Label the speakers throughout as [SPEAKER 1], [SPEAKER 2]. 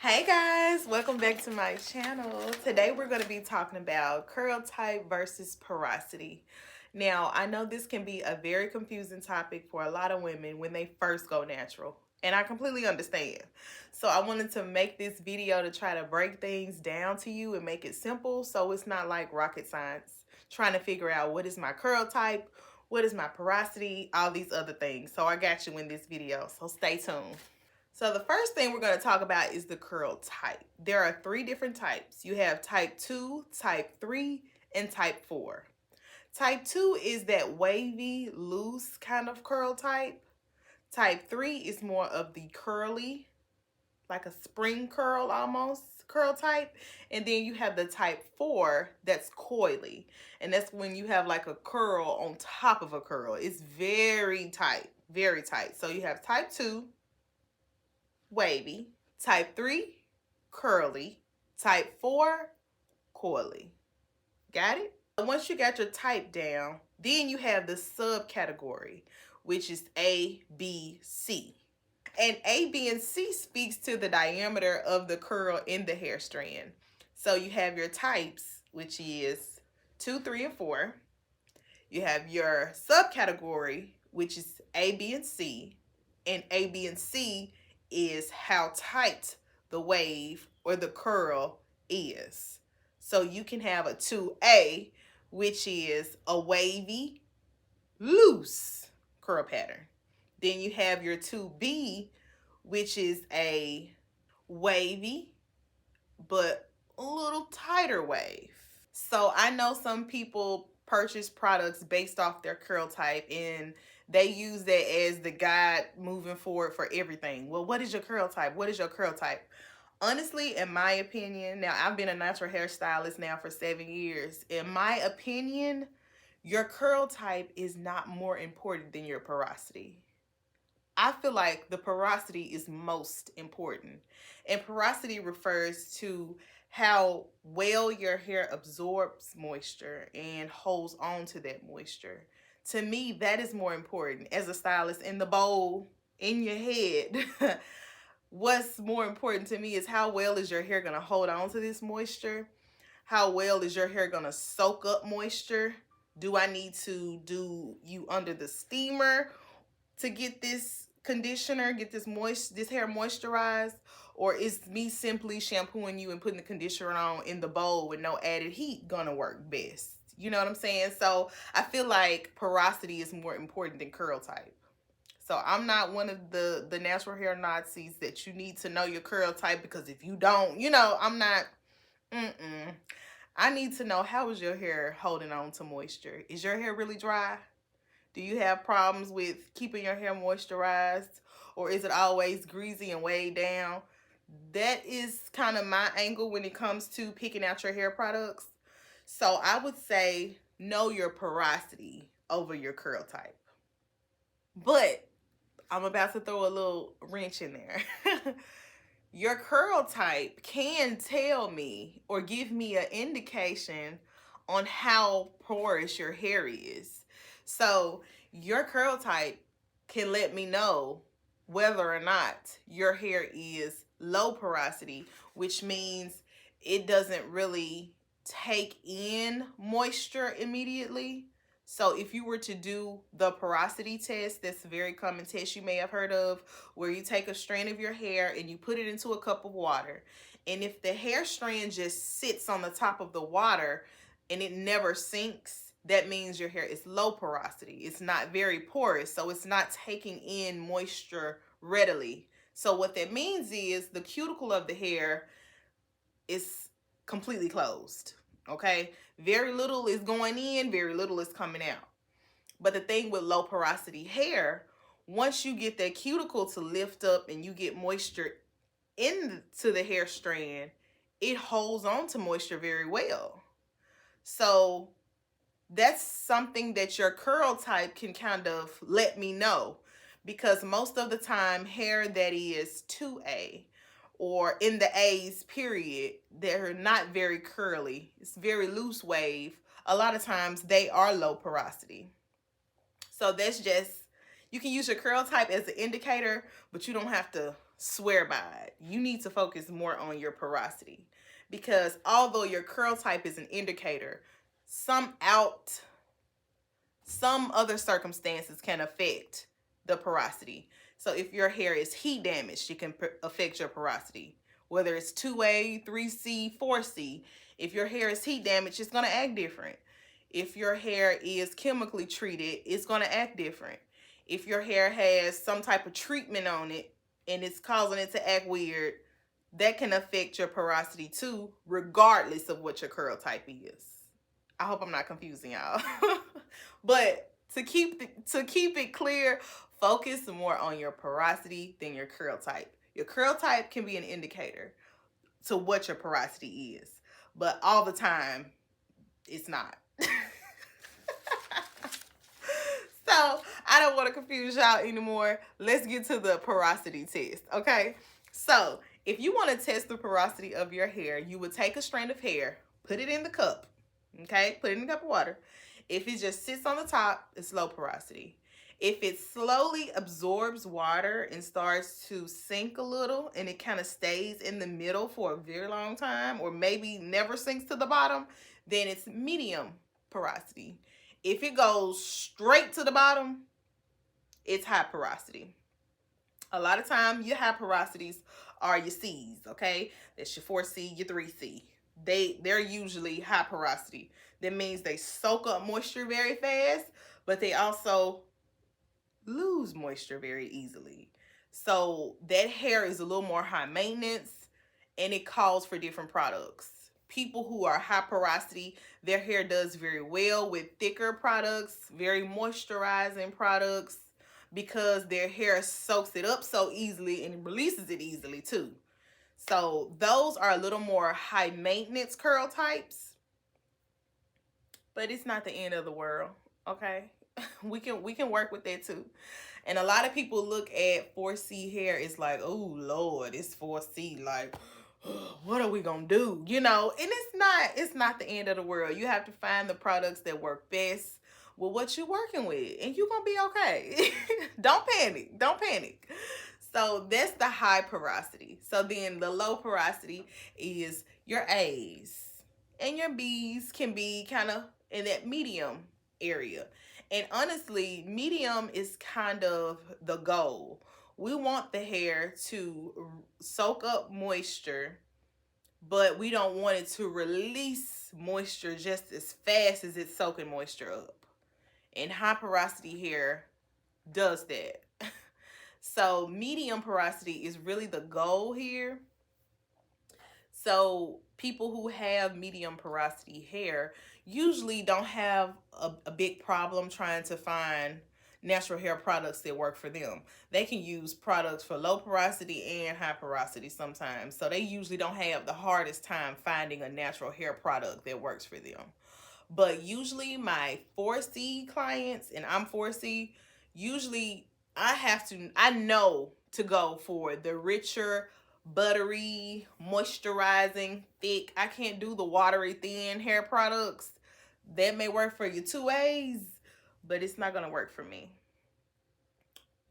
[SPEAKER 1] Hey guys, welcome back to my channel. Today we're going to be talking about curl type versus porosity. Now, I know this can be a very confusing topic for a lot of women when they first go natural, and I completely understand. So I wanted to make this video to try to break things down to you and make it simple so it's not like rocket science trying to figure out what is my curl type, what is my porosity, all these other things. So I got you in this video, so stay tuned. So the first thing we're going to talk about is the curl type. There are three different types. You have type 2, type 3, and type 4. Type 2 is that wavy, loose kind of curl type. Type 3 is more of the curly, like a spring curl almost curl type. And then you have the type 4 that's coily. And that's when you have like a curl on top of a curl. It's very tight, very tight. So you have type 2, wavy, type 3, curly, type 4, coily. Got it? Once you got your type down, then you have the subcategory, which is A, B, C. And A, B, and C speaks to the diameter of the curl in the hair strand. So you have your types, which is 2, 3, and 4. You have your subcategory, which is A, B, and C. And A, B, and C is how tight the wave or the curl is. So you can have a 2A, which is a wavy, loose curl pattern. Then you have your 2B, which is a wavy, but a little tighter wave. So I know some people purchase products based off their curl type and they use that as the guide moving forward for everything. Well, what is your curl type? What is your curl type? Honestly, in my opinion, now I've been a natural hairstylist now for 7 years. In my opinion, your curl type is not more important than your porosity. I feel like the porosity is most important. And porosity refers to how well your hair absorbs moisture and holds on to that moisture. To me, that is more important as a stylist. In the bowl, in your head, what's more important to me is how well is your hair going to hold on to this moisture? How well is your hair going to soak up moisture? Do I need to do you under the steamer to get this conditioner, get this hair moisturized, or is me simply shampooing you and putting the conditioner on in the bowl with no added heat gonna work best? You know what I'm saying? So I feel like porosity is more important than curl type. So I'm not one of the natural hair Nazis that you need to know your curl type, because if you don't, I'm not. I need to know, how is your hair holding on to moisture? Is your hair really dry? Do you have problems with keeping your hair moisturized, or is it always greasy and weighed down? That is kind of my angle when it comes to picking out your hair products. So I would say know your porosity over your curl type. But I'm about to throw a little wrench in there. Your curl type can tell me or give me an indication on how porous your hair is. So your curl type can let me know whether or not your hair is low porosity, which means it doesn't really take in moisture immediately. So if you were to do the porosity test, that's a very common test you may have heard of, where you take a strand of your hair and you put it into a cup of water. And if the hair strand just sits on the top of the water and it never sinks, that means your hair is low porosity. It's not very porous, so it's not taking in moisture readily. So what that means is the cuticle of the hair is completely closed. Okay, very little is going in, very little is coming out. But the thing with low porosity hair, once you get that cuticle to lift up and you get moisture into the hair strand, it holds on to moisture very well. So that's something that your curl type can kind of let me know, because most of the time hair that is 2A or in the A's period, they're not very curly. It's very loose wave. A lot of times they are low porosity. So that's just, you can use your curl type as an indicator, but you don't have to swear by it. You need to focus more on your porosity, because although your curl type is an indicator, some other circumstances can affect the porosity. So if your hair is heat damaged, it can affect your porosity. Whether it's 2A, 3C, 4C, if your hair is heat damaged, it's going to act different. If your hair is chemically treated, it's going to act different. If your hair has some type of treatment on it and it's causing it to act weird, that can affect your porosity too, regardless of what your curl type is. I hope I'm not confusing y'all. But to keep it clear, focus more on your porosity than your curl type. Your curl type can be an indicator to what your porosity is, but all the time, it's not. So I don't want to confuse y'all anymore. Let's get to the porosity test, okay? So if you want to test the porosity of your hair, you would take a strand of hair, put it in the cup, okay? Put it in a cup of water. If it just sits on the top, it's low porosity. If it slowly absorbs water and starts to sink a little and it kind of stays in the middle for a very long time, or maybe never sinks to the bottom, then it's medium porosity. If it goes straight to the bottom, it's high porosity. A lot of times your high porosities are your C's, okay? That's your 4C, your 3C. They're usually high porosity. That means they soak up moisture very fast, but they also lose moisture very easily. So that hair is a little more high maintenance, and it calls for different products. People who are high porosity, their hair does very well with thicker products, very moisturizing products, because their hair soaks it up so easily and releases it easily too. So those are a little more high maintenance curl types, but it's not the end of the world, okay? We can work with that too. And a lot of people look at 4C hair, it's like, oh Lord, it's 4C, like, what are we gonna do? You know, and it's not the end of the world. You have to find the products that work best with what you're working with, and you're gonna be okay. Don't panic. So that's the high porosity. So then the low porosity is your A's, and your B's can be kind of in that medium area. And honestly, medium is kind of the goal. We want the hair to soak up moisture, but we don't want it to release moisture just as fast as it's soaking moisture up. And high porosity hair does that. So medium porosity is really the goal here. So people who have medium porosity hair usually don't have a big problem trying to find natural hair products that work for them. They can use products for low porosity and high porosity sometimes. So they usually don't have the hardest time finding a natural hair product that works for them. But usually my 4C clients, and I'm 4C, usually I know to go for the richer, buttery, moisturizing, thick. I can't do the watery, thin hair products. That may work for your 2A's, but it's not going to work for me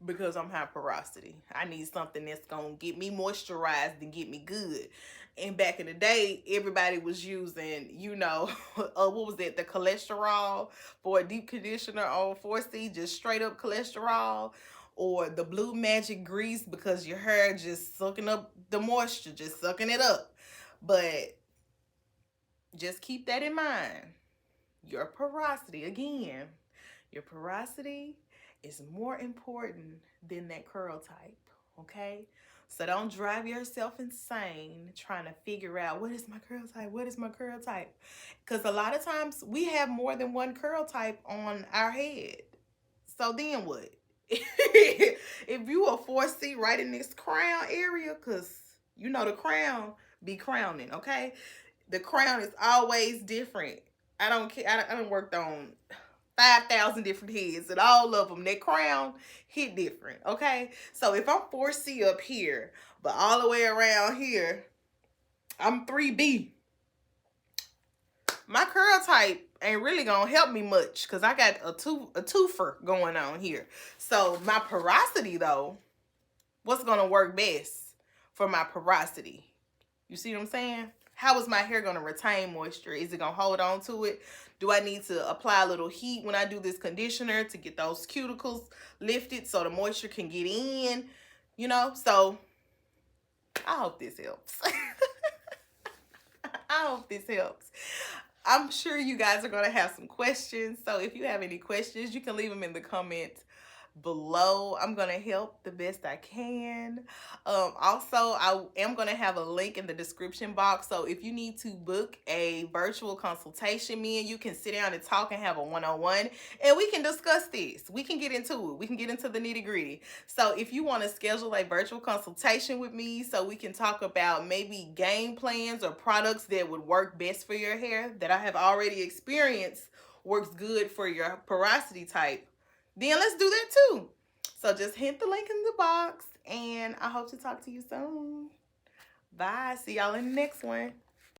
[SPEAKER 1] because I'm high porosity. I need something that's going to get me moisturized and get me good. And back in the day, everybody was using, you know, what was it? The cholesterol for a deep conditioner on 4C, just straight up cholesterol, or the blue magic grease because your hair just sucking up the moisture, just sucking it up. But just keep that in mind. Your porosity, again, your porosity is more important than that curl type, okay? So don't drive yourself insane trying to figure out, what is my curl type? What is my curl type? Because a lot of times we have more than one curl type on our head. So then what? If you a 4C right in this crown area, because you know the crown be crowning, okay? The crown is always different. I don't care. I done worked on 5,000 different heads, and all of them, that crown hit different, okay? So if I'm 4C up here, but all the way around here, I'm 3B, my curl type ain't really gonna help me much because I got a twofer going on here. So my porosity, though, what's going to work best for my porosity. You see what I'm saying? How is my hair going to retain moisture? Is it going to hold on to it? Do I need to apply a little heat when I do this conditioner to get those cuticles lifted so the moisture can get in? You know, so I hope this helps. I hope this helps. I'm sure you guys are going to have some questions. So if you have any questions, you can leave them in the comments below. I'm going to help the best I can. Also, I am going to have a link in the description box. So if you need to book a virtual consultation, me and you can sit down and talk and have a one-on-one, and we can discuss this. We can get into it. We can get into the nitty-gritty. So if you want to schedule a virtual consultation with me so we can talk about maybe game plans or products that would work best for your hair that I have already experienced works good for your porosity type, then let's do that too. So just hit the link in the box, and I hope to talk to you soon. Bye. See y'all in the next one.